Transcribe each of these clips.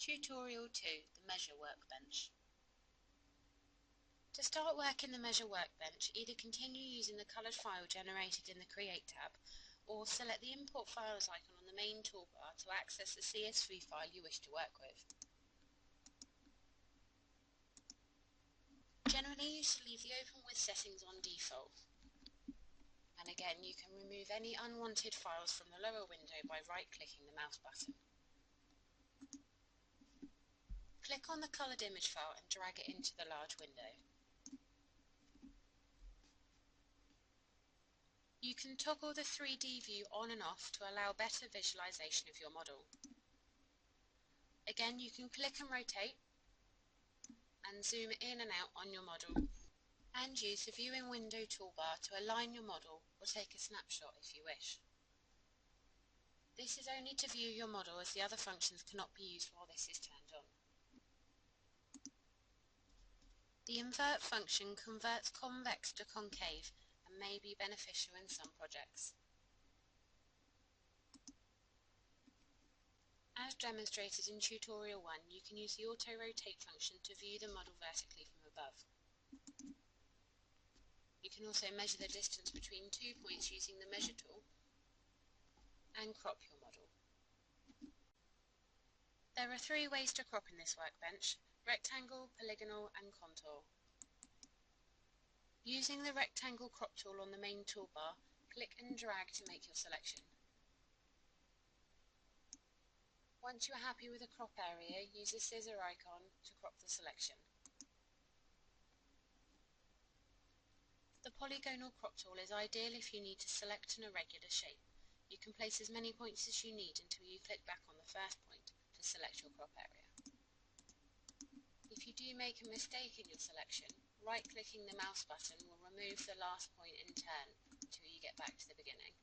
Tutorial 2, the Measure Workbench. To start work in the Measure Workbench, either continue using the coloured file generated in the Create tab, or select the Import Files icon on the main toolbar to access the CSV file you wish to work with. Generally, you should leave the Open With settings on default. And again, you can remove any unwanted files from the lower window by right-clicking the mouse button. Click on the coloured image file and drag it into the large window. You can toggle the 3D view on and off to allow better visualization of your model. Again, you can click and rotate and zoom in and out on your model, and use the viewing window toolbar to align your model or take a snapshot if you wish. This is only to view your model, as the other functions cannot be used while this is turned on. The invert function converts convex to concave and may be beneficial in some projects. As demonstrated in Tutorial 1, you can use the auto-rotate function to view the model vertically from above. You can also measure the distance between 2 points using the Measure tool and crop your model. There are 3 ways to crop in this workbench: rectangle, polygonal and contour. Using the rectangle crop tool on the main toolbar, click and drag to make your selection. Once you are happy with the crop area, use the scissor icon to crop the selection. The polygonal crop tool is ideal if you need to select an irregular shape. You can place as many points as you need until you click back on the first point to select your crop area. If you do make a mistake in your selection, right-clicking the mouse button will remove the last point in turn until you get back to the beginning.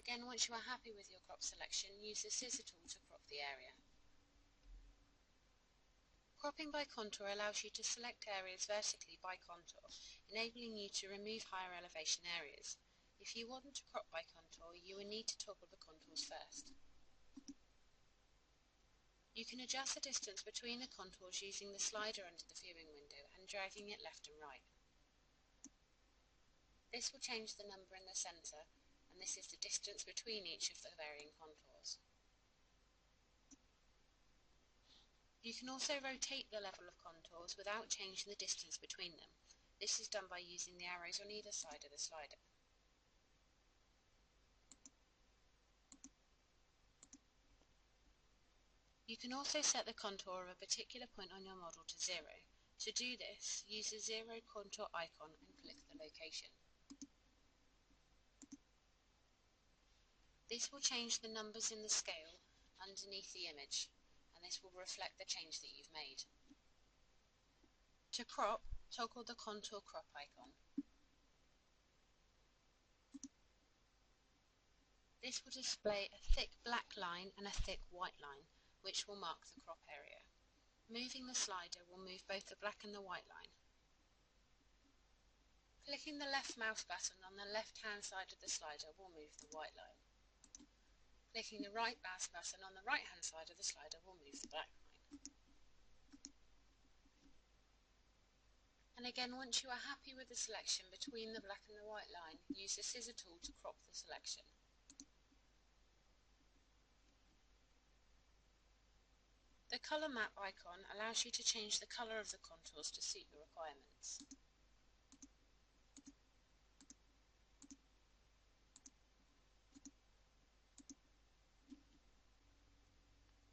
Again, once you are happy with your crop selection, use the scissor tool to crop the area. Cropping by contour allows you to select areas vertically by contour, enabling you to remove higher elevation areas. If you want to crop by contour, you will need to toggle the contours first. You can adjust the distance between the contours using the slider under the viewing window and dragging it left and right. This will change the number in the centre, and this is the distance between each of the varying contours. You can also rotate the level of contours without changing the distance between them. This is done by using the arrows on either side of the slider. You can also set the contour of a particular point on your model to 0. To do this, use the 0 contour icon and click the location. This will change the numbers in the scale underneath the image, and this will reflect the change that you've made. To crop, toggle the contour crop icon. This will display a thick black line and a thick white line, which will mark the crop area. Moving the slider will move both the black and the white line. Clicking the left mouse button on the left-hand side of the slider will move the white line. Clicking the right mouse button on the right-hand side of the slider will move the black line. And again, once you are happy with the selection between the black and the white line, use the scissor tool to crop the selection. The colour map icon allows you to change the colour of the contours to suit your requirements.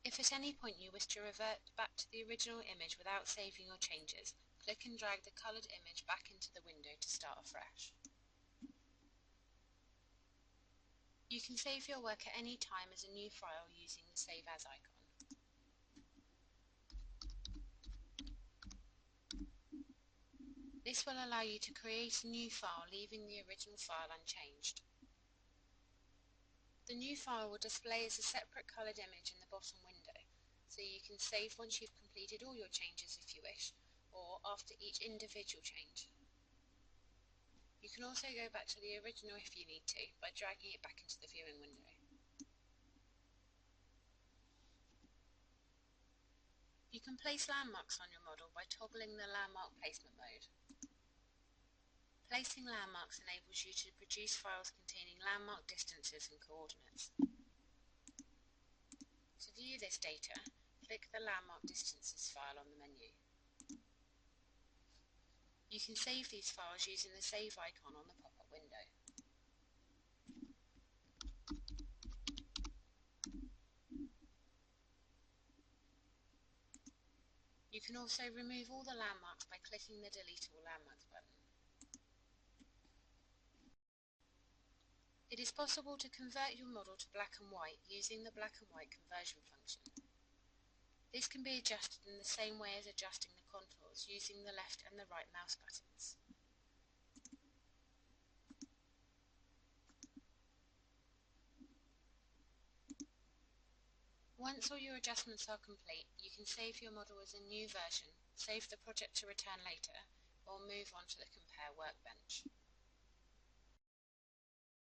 If at any point you wish to revert back to the original image without saving your changes, click and drag the coloured image back into the window to start afresh. You can save your work at any time as a new file using the Save As icon. This will allow you to create a new file, leaving the original file unchanged. The new file will display as a separate coloured image in the bottom window, so you can save once you've completed all your changes if you wish, or after each individual change. You can also go back to the original if you need to by dragging it back into the viewing window. You can place landmarks on your model by toggling the landmark placement mode. Placing landmarks enables you to produce files containing landmark distances and coordinates. To view this data, click the Landmark Distances file on the menu. You can save these files using the Save icon on the pop-up window. You can also remove all the landmarks by clicking the Delete All Landmarks button. It is possible to convert your model to black and white using the black and white conversion function. This can be adjusted in the same way as adjusting the contours using the left and the right mouse buttons. Once all your adjustments are complete, you can save your model as a new version, save the project to return later, or move on to the Compare workbench.